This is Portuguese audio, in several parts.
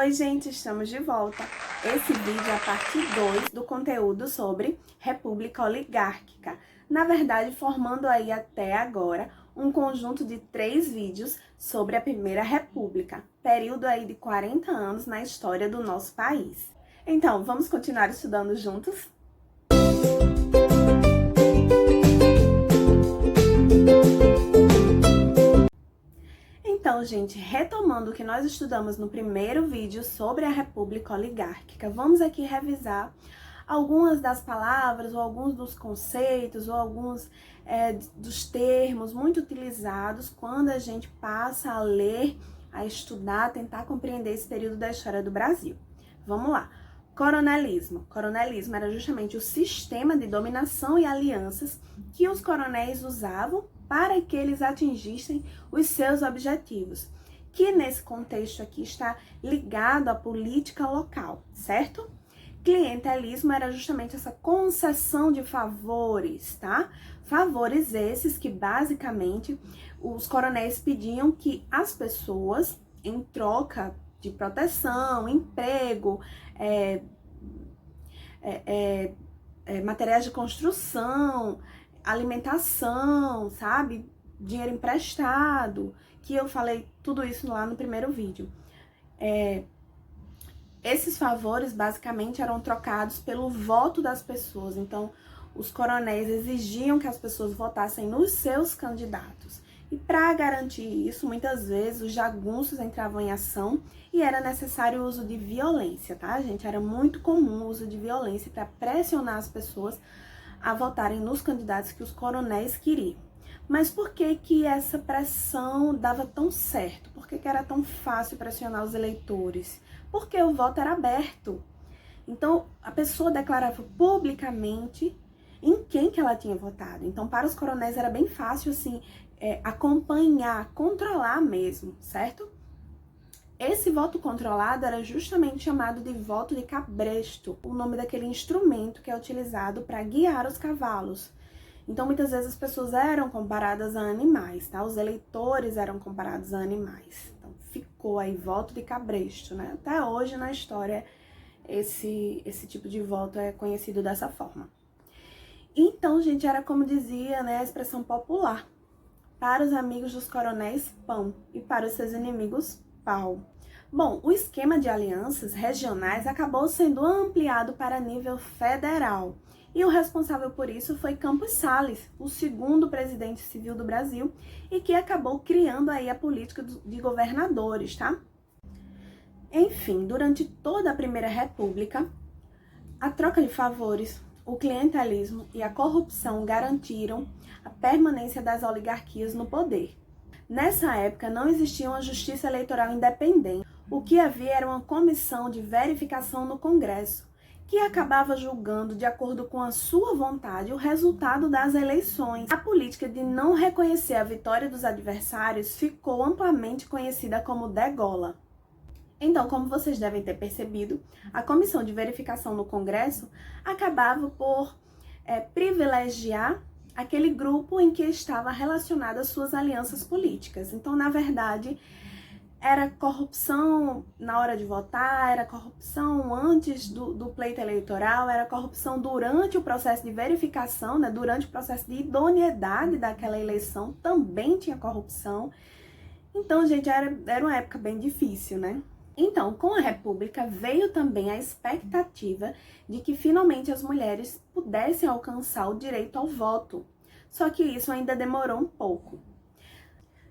Oi, gente, estamos de volta. Esse vídeo é a parte 2 do conteúdo sobre República Oligárquica. Na verdade, formando aí até agora um conjunto de 3 vídeos sobre a Primeira República, período aí de 40 anos na história do nosso país. Então, vamos continuar estudando juntos? Então, gente, retomando o que nós estudamos no primeiro vídeo sobre a República Oligárquica, vamos aqui revisar algumas das palavras, ou alguns dos conceitos, ou alguns dos termos muito utilizados quando a gente passa a ler, a estudar, a tentar compreender esse período da história do Brasil. Vamos lá. Coronelismo. Coronelismo era justamente o sistema de dominação e alianças que os coronéis usavam para que eles atingissem os seus objetivos, que nesse contexto aqui está ligado à política local, certo? Clientelismo era justamente essa concessão de favores, tá? Favores esses que basicamente os coronéis pediam que as pessoas, em troca de proteção, emprego, materiais de construção, alimentação, sabe? Dinheiro emprestado, que eu falei tudo isso lá no primeiro vídeo. Esses favores basicamente eram trocados pelo voto das pessoas. Então, os coronéis exigiam que as pessoas votassem nos seus candidatos. E para garantir isso, muitas vezes os jagunços entravam em ação e era necessário o uso de violência, tá, gente? Era muito comum o uso de violência para pressionar as pessoas a votarem nos candidatos que os coronéis queriam. Mas por que que essa pressão dava tão certo? Por que que era tão fácil pressionar os eleitores? Porque o voto era aberto. Então, a pessoa declarava publicamente em quem que ela tinha votado. Então, para os coronéis era bem fácil, assim, acompanhar, controlar mesmo, certo? Esse voto controlado era justamente chamado de voto de cabresto, o nome daquele instrumento que é utilizado para guiar os cavalos. Então, muitas vezes as pessoas eram comparadas a animais, tá? Os eleitores eram comparados a animais. Então, ficou aí voto de cabresto, né? Até hoje na história esse tipo de voto é conhecido dessa forma. Então, gente, era como dizia, né, a expressão popular. Para os amigos dos coronéis, pão, e para os seus inimigos, pau. Bom, o esquema de alianças regionais acabou sendo ampliado para nível federal. E o responsável por isso foi Campos Salles, o segundo presidente civil do Brasil, e que acabou criando aí a política de governadores, tá? Enfim, durante toda a Primeira República, a troca de favores, o clientelismo e a corrupção garantiram a permanência das oligarquias no poder. Nessa época, não existia uma justiça eleitoral independente. O que havia era uma comissão de verificação no Congresso, que acabava julgando, de acordo com a sua vontade, o resultado das eleições. A política de não reconhecer a vitória dos adversários ficou amplamente conhecida como degola. Então, como vocês devem ter percebido, a comissão de verificação no Congresso acabava por privilegiar aquele grupo em que estava relacionada às suas alianças políticas. Então, na verdade, era corrupção na hora de votar, era corrupção antes do pleito eleitoral, era corrupção durante o processo de verificação, né? Durante o processo de idoneidade daquela eleição também tinha corrupção. Então, gente, era uma época bem difícil, né? Então, com a República veio também a expectativa de que finalmente as mulheres pudessem alcançar o direito ao voto. Só que isso ainda demorou um pouco.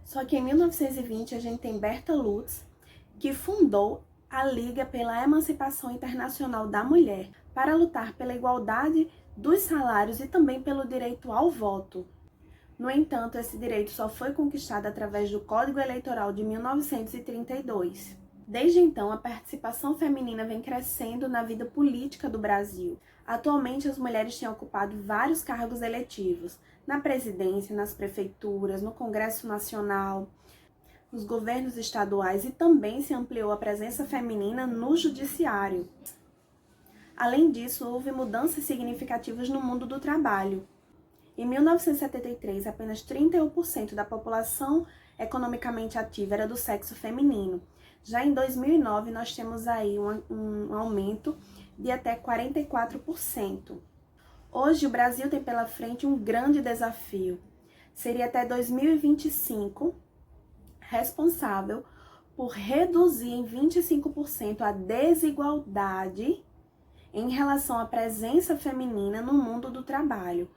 Só que em 1920 a gente tem Berta Lutz, que fundou a Liga pela Emancipação Internacional da Mulher, para lutar pela igualdade dos salários e também pelo direito ao voto. No entanto, esse direito só foi conquistado através do Código Eleitoral de 1932. Desde então, a participação feminina vem crescendo na vida política do Brasil. Atualmente, as mulheres têm ocupado vários cargos eletivos, na presidência, nas prefeituras, no Congresso Nacional, nos governos estaduais e também se ampliou a presença feminina no judiciário. Além disso, houve mudanças significativas no mundo do trabalho. Em 1973, apenas 31% da população economicamente ativa era do sexo feminino. Já em 2009, nós temos aí um aumento de até 44%. Hoje, o Brasil tem pela frente um grande desafio. Seria até 2025 responsável por reduzir em 25% a desigualdade em relação à presença feminina no mundo do trabalho.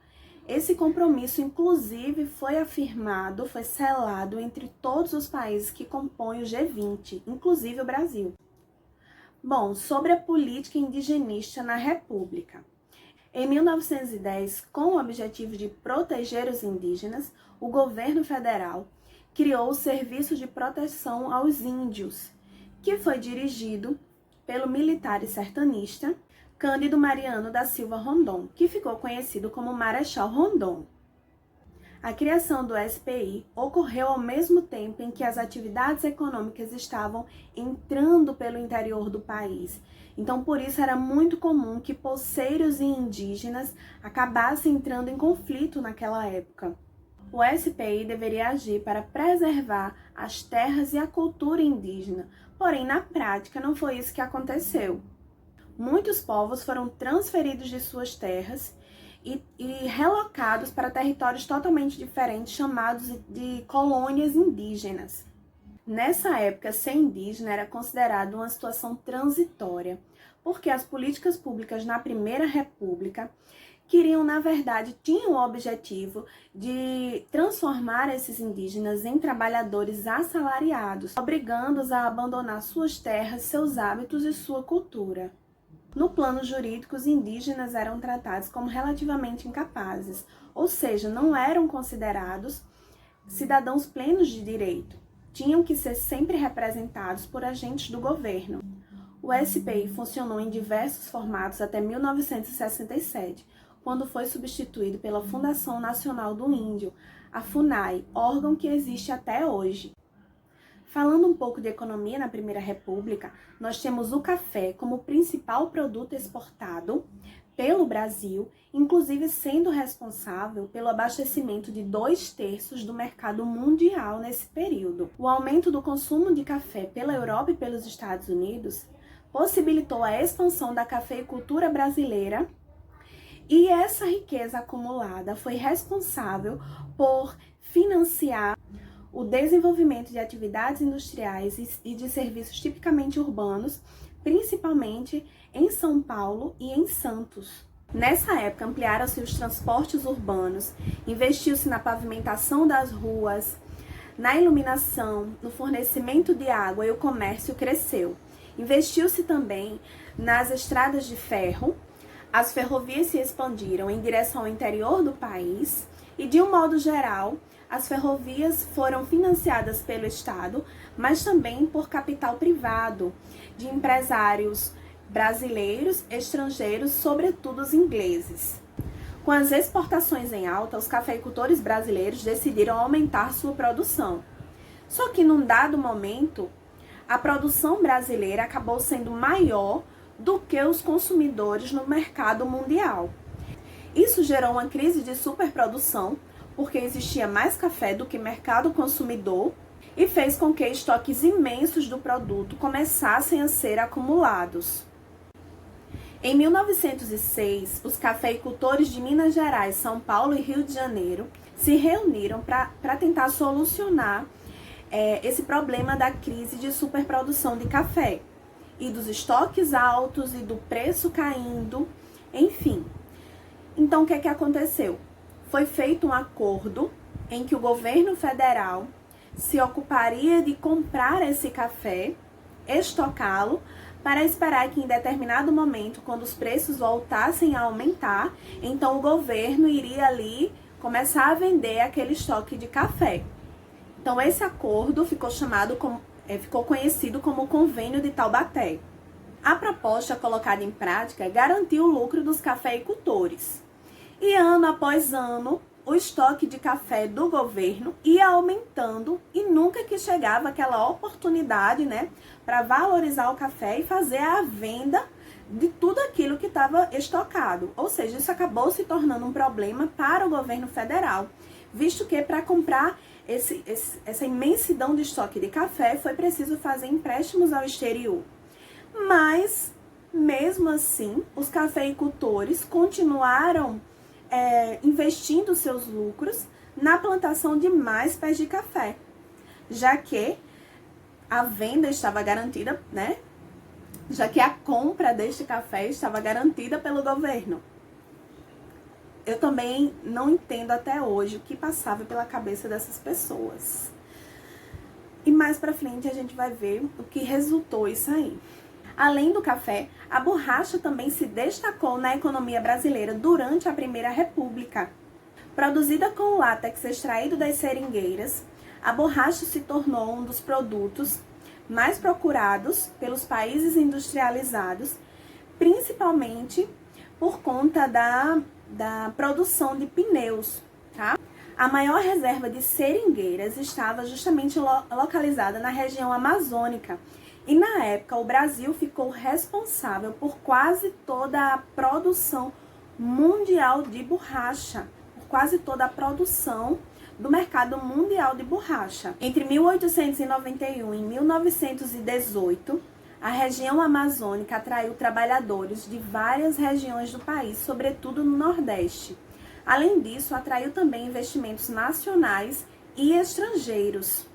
Esse compromisso, inclusive, foi afirmado, foi selado entre todos os países que compõem o G20, inclusive o Brasil. Bom, sobre a política indigenista na República. Em 1910, com o objetivo de proteger os indígenas, o governo federal criou o Serviço de Proteção aos Índios, que foi dirigido pelo militar e sertanista Cândido Mariano da Silva Rondon, que ficou conhecido como Marechal Rondon. A criação do SPI ocorreu ao mesmo tempo em que as atividades econômicas estavam entrando pelo interior do país. Então, por isso, era muito comum que poceiros e indígenas acabassem entrando em conflito naquela época. O SPI deveria agir para preservar as terras e a cultura indígena, porém, na prática, não foi isso que aconteceu. Muitos povos foram transferidos de suas terras e relocados para territórios totalmente diferentes, chamados de colônias indígenas. Nessa época, ser indígena era considerado uma situação transitória, porque as políticas públicas na Primeira República tinham o objetivo de transformar esses indígenas em trabalhadores assalariados, obrigando-os a abandonar suas terras, seus hábitos e sua cultura. No plano jurídico, os indígenas eram tratados como relativamente incapazes, ou seja, não eram considerados cidadãos plenos de direito. Tinham que ser sempre representados por agentes do governo. O SPI funcionou em diversos formatos até 1967, quando foi substituído pela Fundação Nacional do Índio, a FUNAI, órgão que existe até hoje. Falando um pouco de economia na Primeira República, nós temos o café como principal produto exportado pelo Brasil, inclusive sendo responsável pelo abastecimento de 2/3 do mercado mundial nesse período. O aumento do consumo de café pela Europa e pelos Estados Unidos possibilitou a expansão da cafeicultura brasileira, e essa riqueza acumulada foi responsável por financiar o desenvolvimento de atividades industriais e de serviços tipicamente urbanos, principalmente em São Paulo e em Santos. Nessa época, ampliaram-se os transportes urbanos, investiu-se na pavimentação das ruas, na iluminação, no fornecimento de água, e o comércio cresceu. Investiu-se também nas estradas de ferro, as ferrovias se expandiram em direção ao interior do país e, de um modo geral, as ferrovias foram financiadas pelo Estado, mas também por capital privado, de empresários brasileiros, estrangeiros, sobretudo os ingleses. Com as exportações em alta, os cafeicultores brasileiros decidiram aumentar sua produção. Só que, num dado momento, a produção brasileira acabou sendo maior do que os consumidores no mercado mundial. Isso gerou uma crise de superprodução, porque existia mais café do que mercado consumidor, e fez com que estoques imensos do produto começassem a ser acumulados. Em 1906, os cafeicultores de Minas Gerais, São Paulo e Rio de Janeiro se reuniram para tentar solucionar esse problema da crise de superprodução de café, e dos estoques altos e do preço caindo, enfim. Então, o que aconteceu? Foi feito um acordo em que o governo federal se ocuparia de comprar esse café, estocá-lo, para esperar que em determinado momento, quando os preços voltassem a aumentar, então o governo iria ali começar a vender aquele estoque de café. Então, esse acordo ficou conhecido como o Convênio de Taubaté. A proposta colocada em prática garantiu o lucro dos cafeicultores. E ano após ano, o estoque de café do governo ia aumentando e nunca que chegava aquela oportunidade, para valorizar o café e fazer a venda de tudo aquilo que estava estocado. Ou seja, isso acabou se tornando um problema para o governo federal. visto que para comprar essa imensidão de estoque de café foi preciso fazer empréstimos ao exterior. Mas, mesmo assim, os cafeicultores continuaram investindo seus lucros na plantação de mais pés de café, já que a venda estava garantida, né? Já que a compra deste café estava garantida pelo governo. Eu também não entendo até hoje o que passava pela cabeça dessas pessoas. E mais pra frente a gente vai ver o que resultou isso aí. Além do café, a borracha também se destacou na economia brasileira durante a Primeira República. Produzida com látex extraído das seringueiras, a borracha se tornou um dos produtos mais procurados pelos países industrializados, principalmente por conta da produção de pneus, tá? A maior reserva de seringueiras estava justamente localizada na região amazônica. E na época o Brasil ficou responsável por quase toda a produção mundial de borracha, por quase toda a produção do mercado mundial de borracha. Entre 1891 e 1918, a região amazônica atraiu trabalhadores de várias regiões do país, sobretudo no Nordeste. Além disso, atraiu também investimentos nacionais e estrangeiros.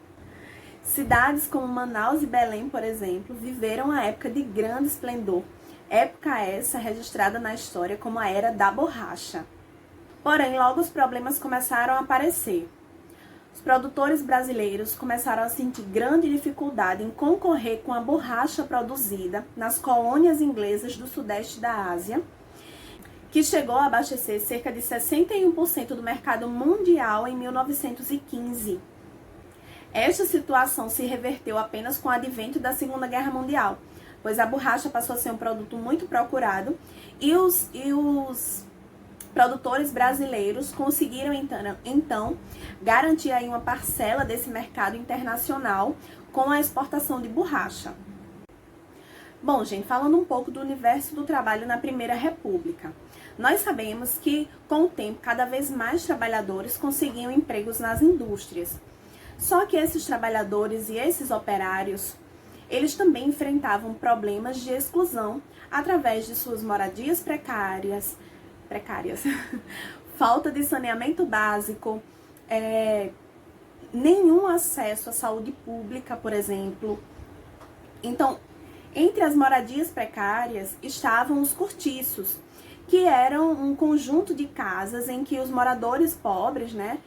Cidades como Manaus e Belém, por exemplo, viveram a época de grande esplendor, época essa registrada na história como a Era da Borracha. Porém, logo os problemas começaram a aparecer. Os produtores brasileiros começaram a sentir grande dificuldade em concorrer com a borracha produzida nas colônias inglesas do sudeste da Ásia, que chegou a abastecer cerca de 61% do mercado mundial em 1915. Esta situação se reverteu apenas com o advento da Segunda Guerra Mundial, pois a borracha passou a ser um produto muito procurado e os produtores brasileiros conseguiram então garantir aí uma parcela desse mercado internacional com a exportação de borracha. Bom, gente, falando um pouco do universo do trabalho na Primeira República. Nós sabemos que, com o tempo, cada vez mais trabalhadores conseguiam empregos nas indústrias. Só que esses trabalhadores e esses operários, eles também enfrentavam problemas de exclusão através de suas moradias precárias, falta de saneamento básico, nenhum acesso à saúde pública, por exemplo. Então, entre as moradias precárias estavam os cortiços, que eram um conjunto de casas em que os moradores pobres, né,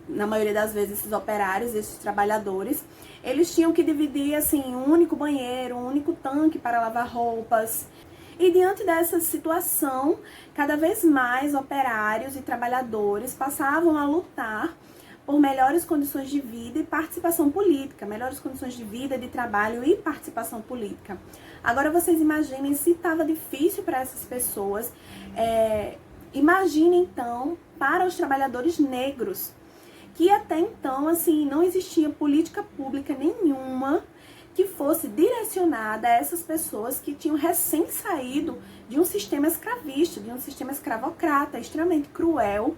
na maioria das vezes esses operários, esses trabalhadores, eles tinham que dividir assim um único banheiro, um único tanque para lavar roupas. E diante dessa situação, cada vez mais operários e trabalhadores passavam a lutar por melhores condições de vida e participação política, melhores condições de vida, de trabalho e participação política. Agora vocês imaginem se estava difícil para essas pessoas, imagine então para os trabalhadores negros, que até então assim não existia política pública nenhuma que fosse direcionada a essas pessoas que tinham recém saído de um sistema escravista, de um sistema escravocrata, extremamente cruel.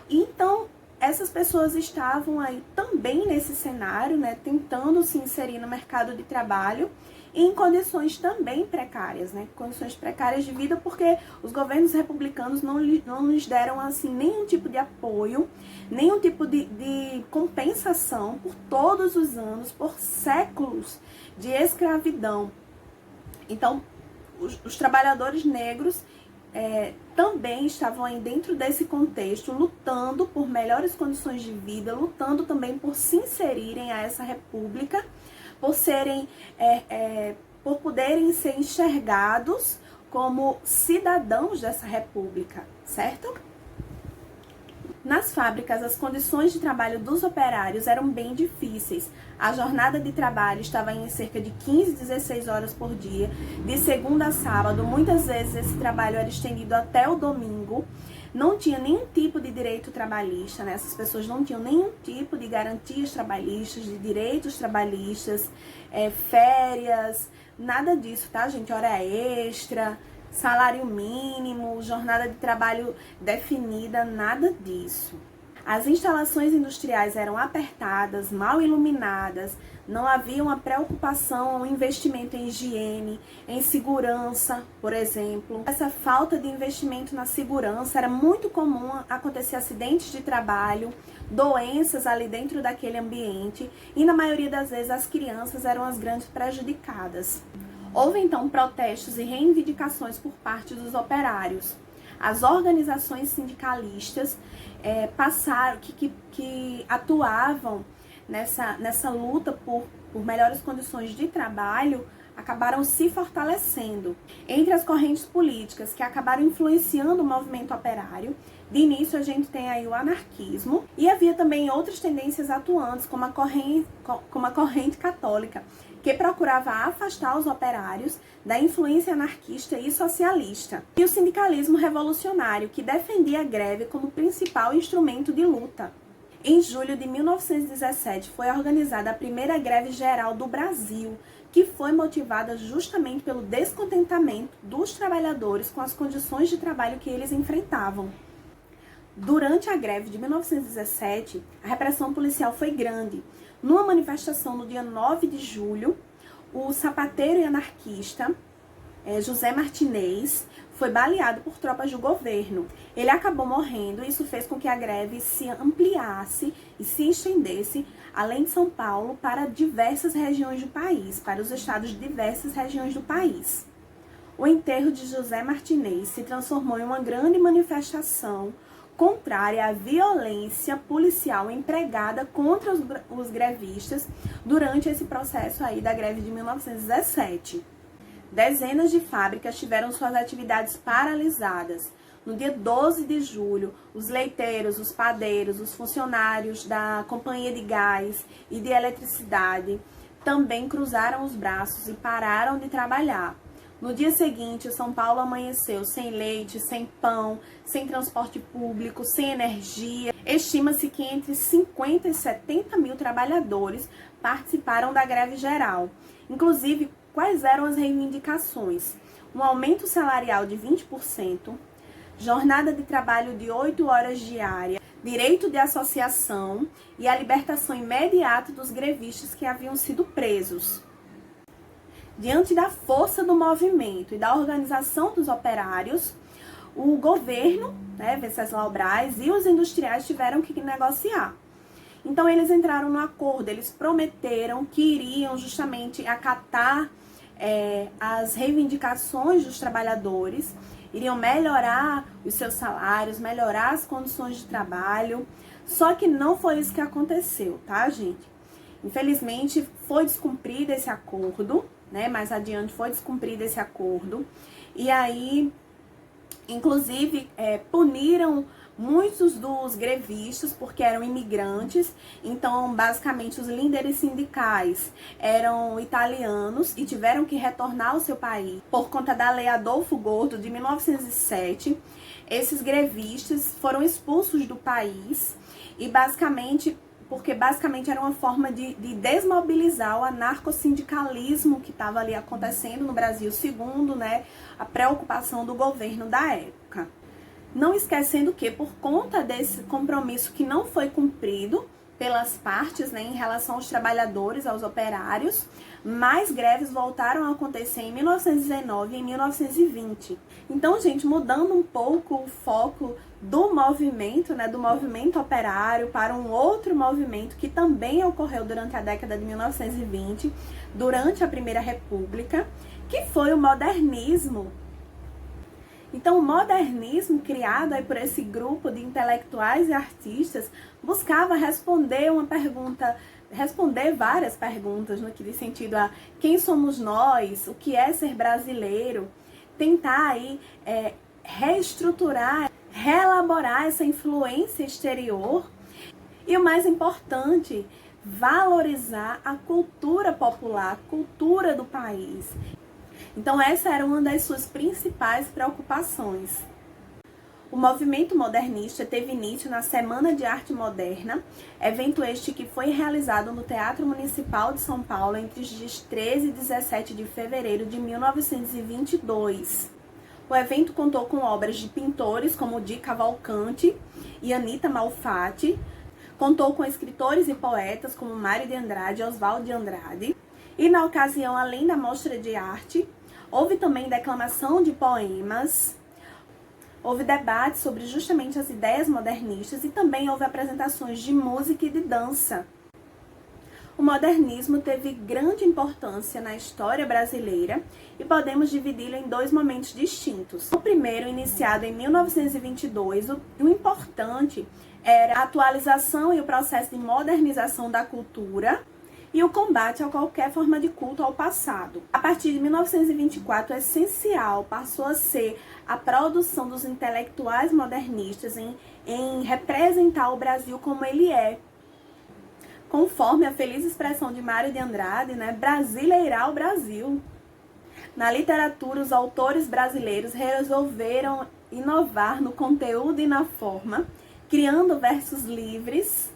E então, essas pessoas estavam aí também nesse cenário, né, tentando se inserir no mercado de trabalho e em condições também precárias, né, condições precárias de vida, porque os governos republicanos não lhes deram assim nenhum tipo de apoio, nenhum tipo de compensação por todos os anos, por séculos de escravidão. Então, os trabalhadores negros também estavam aí dentro desse contexto, lutando por melhores condições de vida, lutando também por se inserirem a essa república, por serem, por poderem ser enxergados como cidadãos dessa república, certo? Nas fábricas, as condições de trabalho dos operários eram bem difíceis. A jornada de trabalho estava em cerca de 15, 16 horas por dia, de segunda a sábado. Muitas vezes esse trabalho era estendido até o domingo. Não tinha nenhum tipo de direito trabalhista, né? Essas pessoas não tinham nenhum tipo de garantias trabalhistas, de direitos trabalhistas, férias, nada disso, tá, gente? Hora extra, salário mínimo, jornada de trabalho definida, nada disso. As instalações industriais eram apertadas, mal iluminadas, não havia uma preocupação, um investimento em higiene, em segurança, por exemplo. Essa falta de investimento na segurança era muito comum acontecer acidentes de trabalho, doenças ali dentro daquele ambiente e na maioria das vezes as crianças eram as grandes prejudicadas. Houve então protestos e reivindicações por parte dos operários. As organizações sindicalistas passaram, que atuavam nessa luta por melhores condições de trabalho, acabaram se fortalecendo. Entre as correntes políticas que acabaram influenciando o movimento operário, de início a gente tem aí o anarquismo, e havia também outras tendências atuantes, como a corrente católica, que procurava afastar os operários da influência anarquista e socialista. E o sindicalismo revolucionário, que defendia a greve como principal instrumento de luta. Em julho de 1917 foi organizada a primeira greve geral do Brasil, que foi motivada justamente pelo descontentamento dos trabalhadores com as condições de trabalho que eles enfrentavam. Durante a greve de 1917, a repressão policial foi grande. Numa manifestação no dia 9 de julho, o sapateiro e anarquista José Martinez foi baleado por tropas do governo. Ele acabou morrendo e isso fez com que a greve se ampliasse e se estendesse, além de São Paulo, para diversas regiões do país, para os estados de diversas regiões do país. O enterro de José Martinez se transformou em uma grande manifestação contrária à violência policial empregada contra os grevistas durante esse processo aí da greve de 1917. Dezenas de fábricas tiveram suas atividades paralisadas. No dia 12 de julho, os leiteiros, os padeiros, os funcionários da companhia de gás e de eletricidade também cruzaram os braços e pararam de trabalhar. No dia seguinte, São Paulo amanheceu sem leite, sem pão, sem transporte público, sem energia. Estima-se que entre 50 e 70 mil trabalhadores participaram da greve geral. Inclusive, quais eram as reivindicações? Um aumento salarial de 20%, jornada de trabalho de 8 horas diárias, direito de associação e a libertação imediata dos grevistas que haviam sido presos. Diante da força do movimento e da organização dos operários, o governo, Venceslau Braz, e os industriais tiveram que negociar. Então eles entraram no acordo, eles prometeram que iriam justamente acatar as reivindicações dos trabalhadores, iriam melhorar os seus salários, melhorar as condições de trabalho, só que não foi isso que aconteceu, tá, gente? Infelizmente foi descumprido esse acordo, mais adiante foi descumprido esse acordo, e aí, inclusive, puniram muitos dos grevistas porque eram imigrantes. Então, basicamente, os líderes sindicais eram italianos e tiveram que retornar ao seu país por conta da Lei Adolfo Gordo de 1907. Esses grevistas foram expulsos do país e porque basicamente era uma forma de desmobilizar o anarcossindicalismo que estava ali acontecendo no Brasil, segundo a preocupação do governo da época. Não esquecendo que, por conta desse compromisso que não foi cumprido pelas partes, em relação aos trabalhadores, aos operários, mais greves voltaram a acontecer em 1919 e em 1920. Então, gente, mudando um pouco o foco do movimento, do movimento operário para um outro movimento que também ocorreu durante a década de 1920, durante a Primeira República, que foi o modernismo. Então, o modernismo, criado aí por esse grupo de intelectuais e artistas, buscava responder várias perguntas no que diz sentido a quem somos nós, o que é ser brasileiro, tentar aí reestruturar, reelaborar essa influência exterior e, o mais importante, valorizar a cultura popular, a cultura do país. Então, essa era uma das suas principais preocupações. O movimento modernista teve início na Semana de Arte Moderna, evento este que foi realizado no Teatro Municipal de São Paulo entre os dias 13 e 17 de fevereiro de 1922. O evento contou com obras de pintores como Di Cavalcanti e Anita Malfatti, contou com escritores e poetas como Mário de Andrade e Oswaldo de Andrade. E na ocasião, além da mostra de arte, houve também declamação de poemas, houve debate sobre justamente as ideias modernistas e também houve apresentações de música e de dança. O modernismo teve grande importância na história brasileira e podemos dividi-lo em dois momentos distintos. O primeiro, iniciado em 1922, o importante era a atualização e o processo de modernização da cultura e o combate a qualquer forma de culto ao passado. A partir de 1924, o essencial passou a ser a produção dos intelectuais modernistas em representar o Brasil como ele é. Conforme a feliz expressão de Mário de Andrade, brasileirar o Brasil. Na literatura, os autores brasileiros resolveram inovar no conteúdo e na forma, criando versos livres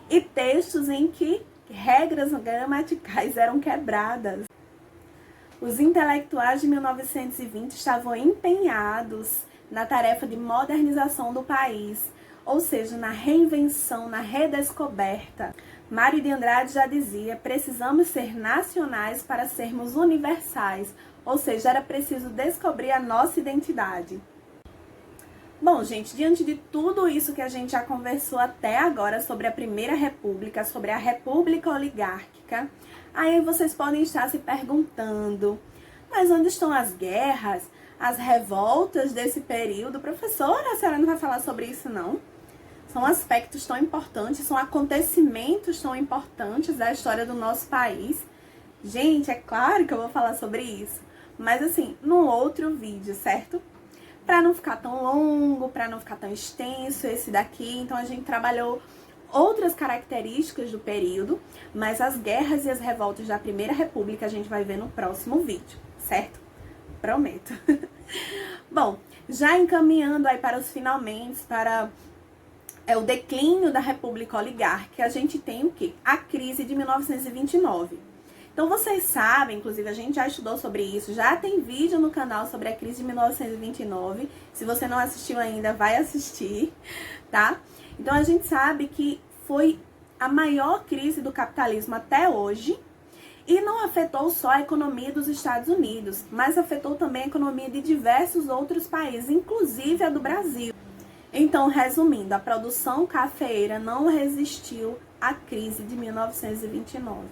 e textos em que regras gramaticais eram quebradas. Os intelectuais de 1920 estavam empenhados na tarefa de modernização do país, ou seja, na reinvenção, na redescoberta. Mário de Andrade já dizia: precisamos ser nacionais para sermos universais, ou seja, era preciso descobrir a nossa identidade. Bom, gente, diante de tudo isso que a gente já conversou até agora sobre a Primeira República, sobre a República Oligárquica, aí vocês podem estar se perguntando: mas onde estão as guerras, as revoltas desse período? Professora, a senhora não vai falar sobre isso, não? São aspectos tão importantes, são acontecimentos tão importantes da história do nosso país. Gente, é claro que eu vou falar sobre isso, mas assim, num outro vídeo, certo? Para não ficar tão longo, para não ficar tão extenso esse daqui, então a gente trabalhou outras características do período, mas as guerras e as revoltas da Primeira República a gente vai ver no próximo vídeo, certo? Prometo. Bom, já encaminhando aí para os finalmente, para o declínio da República Oligárquica, a gente tem o quê? A crise de 1929. Então vocês sabem, inclusive a gente já estudou sobre isso, já tem vídeo no canal sobre a crise de 1929. Se você não assistiu ainda, vai assistir, tá? Então a gente sabe que foi a maior crise do capitalismo até hoje e não afetou só a economia dos Estados Unidos, mas afetou também a economia de diversos outros países, inclusive a do Brasil. Então, resumindo, a produção cafeeira não resistiu à crise de 1929.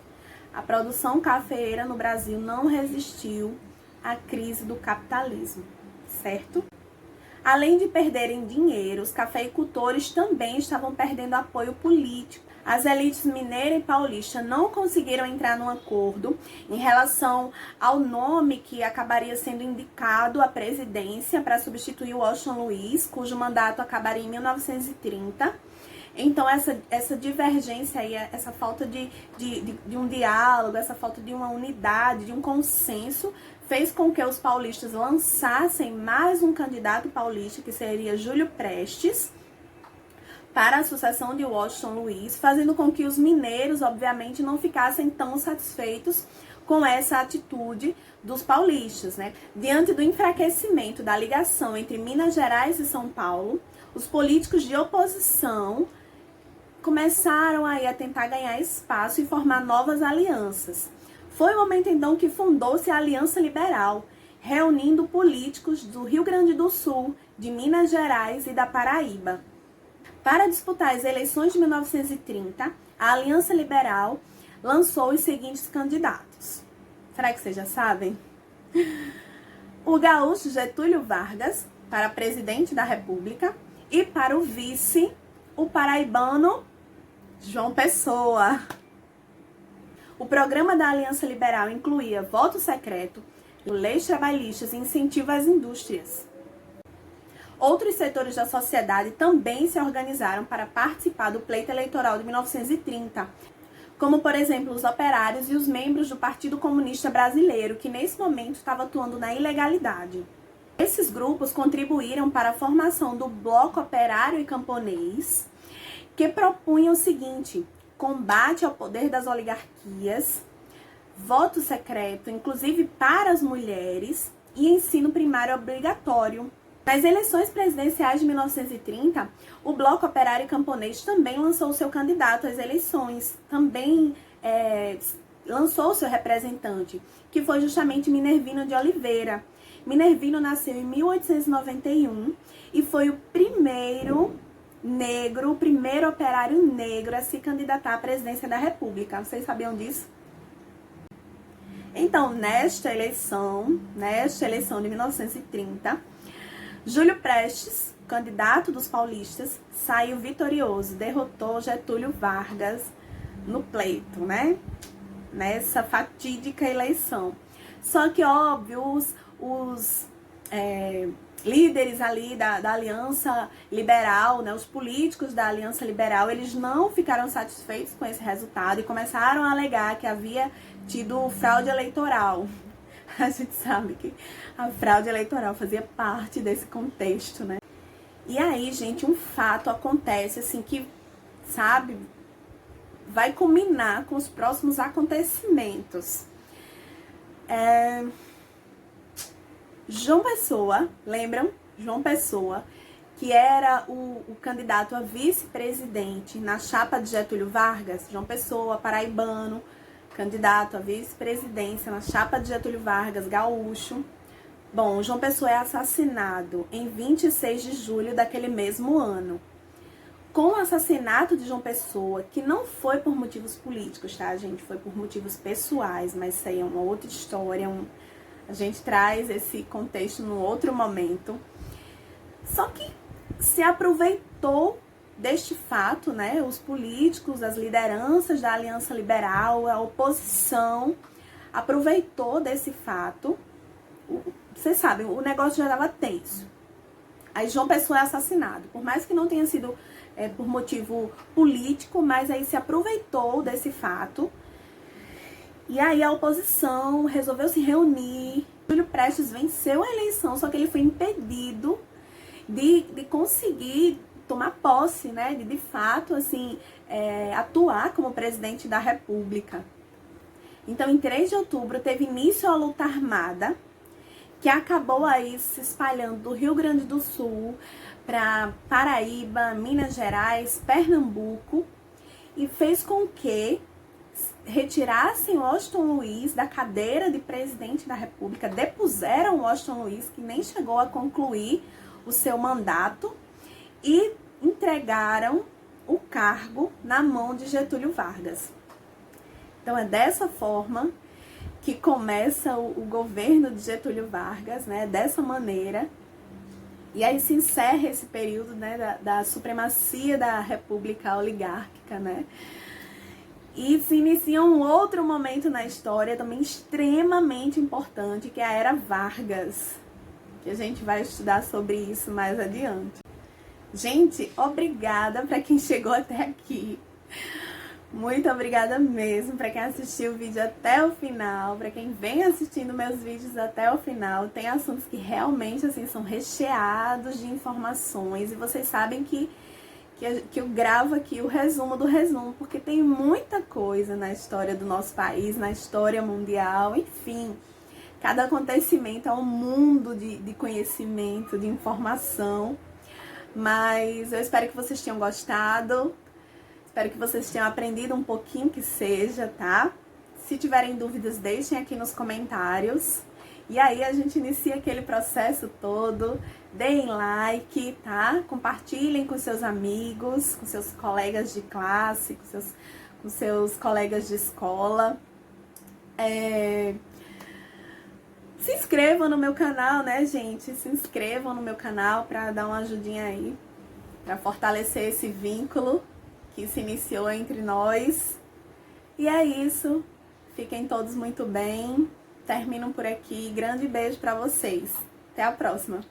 A produção cafeeira no Brasil não resistiu à crise do capitalismo, certo? Além de perderem dinheiro, os cafeicultores também estavam perdendo apoio político. As elites mineira e paulista não conseguiram entrar num acordo em relação ao nome que acabaria sendo indicado à presidência para substituir o Washington Luiz, cujo mandato acabaria em 1930. Então, essa divergência aí, essa falta de um diálogo, essa falta de uma unidade, de um consenso, fez com que os paulistas lançassem mais um candidato paulista, que seria Júlio Prestes, para a sucessão de Washington Luiz, fazendo com que os mineiros, obviamente, não ficassem tão satisfeitos com essa atitude dos paulistas, Diante do enfraquecimento da ligação entre Minas Gerais e São Paulo, os políticos de oposição começaram aí a tentar ganhar espaço e formar novas alianças. Foi o momento, então, que fundou-se a Aliança Liberal, reunindo políticos do Rio Grande do Sul, de Minas Gerais e da Paraíba. Para disputar as eleições de 1930, a Aliança Liberal lançou os seguintes candidatos. Será que vocês já sabem? O gaúcho Getúlio Vargas, para presidente da República, e para o vice, o paraibano João Pessoa. O programa da Aliança Liberal incluía voto secreto, leis trabalhistas e incentivo às indústrias. Outros setores da sociedade também se organizaram para participar do pleito eleitoral de 1930, como, por exemplo, os operários e os membros do Partido Comunista Brasileiro, que nesse momento estava atuando na ilegalidade. Esses grupos contribuíram para a formação do Bloco Operário e Camponês, que propunha o seguinte: combate ao poder das oligarquias, voto secreto, inclusive para as mulheres, e ensino primário primário obrigatório. Nas eleições presidenciais de 1930, o Bloco Operário e Camponês também lançou seu candidato às eleições, também lançou seu representante, que foi justamente Minervino de Oliveira. Minervino nasceu em 1891 e foi o primeiro negro, o primeiro operário negro a se candidatar à presidência da República. Vocês sabiam disso? Então, nesta eleição de 1930, Júlio Prestes, candidato dos paulistas, saiu vitorioso, derrotou Getúlio Vargas no pleito, né? Nessa fatídica eleição. Só que, óbvio, os líderes ali da Aliança Liberal, né, os políticos da Aliança Liberal, eles não ficaram satisfeitos com esse resultado e começaram a alegar que havia tido fraude eleitoral. A gente sabe que a fraude eleitoral fazia parte desse contexto, né? E aí, gente, um fato acontece, assim, que, sabe, vai culminar com os próximos acontecimentos. João Pessoa, lembram? João Pessoa, que era o candidato a vice-presidente na chapa de Getúlio Vargas. João Pessoa, paraibano, candidato a vice-presidência na chapa de Getúlio Vargas, gaúcho. Bom, João Pessoa é assassinado em 26 de julho daquele mesmo ano. Com o assassinato de João Pessoa, que não foi por motivos políticos, tá, gente? Foi por motivos pessoais, mas isso aí é uma outra história. A gente traz esse contexto num outro momento. Só que se aproveitou deste fato, né? Os políticos, as lideranças da Aliança Liberal, a oposição, aproveitou desse fato. Vocês sabem, o negócio já estava tenso. Aí João Pessoa é assassinado. Por mais que não tenha sido por motivo político, mas aí se aproveitou desse fato. E aí a oposição resolveu se reunir. Júlio Prestes venceu a eleição, só que ele foi impedido de conseguir tomar posse, né, de fato, assim, atuar como presidente da República. Então, em 3 de outubro, teve início a luta armada, que acabou aí se espalhando do Rio Grande do Sul para Paraíba, Minas Gerais, Pernambuco, e fez com que retirassem Washington Luiz da cadeira de presidente da República, depuseram Washington Luiz, que nem chegou a concluir o seu mandato, e entregaram o cargo na mão de Getúlio Vargas. Então é dessa forma que começa o governo de Getúlio Vargas, né, dessa maneira, e aí se encerra esse período, né, da supremacia da República Oligárquica, né, e se inicia um outro momento na história também extremamente importante, que é a Era Vargas, que a gente vai estudar sobre isso mais adiante. Gente, obrigada para quem chegou até aqui. Muito obrigada mesmo para quem assistiu o vídeo até o final, para quem vem assistindo meus vídeos até o final. Tem assuntos que realmente assim são recheados de informações e vocês sabem que eu gravo aqui o resumo do resumo, porque tem muita coisa na história do nosso país, na história mundial, enfim. Cada acontecimento é um mundo de conhecimento, de informação. Mas eu espero que vocês tenham gostado. Espero que vocês tenham aprendido um pouquinho que seja, tá? Se tiverem dúvidas, deixem aqui nos comentários. E aí a gente inicia aquele processo todo. Deem like, tá? Compartilhem com seus amigos, com seus colegas de classe, com seus colegas de escola. Se inscrevam no meu canal, né, gente? Se inscrevam no meu canal pra dar uma ajudinha aí, pra fortalecer esse vínculo que se iniciou entre nós. E é isso. Fiquem todos muito bem. Termino por aqui. Grande beijo pra vocês. Até a próxima.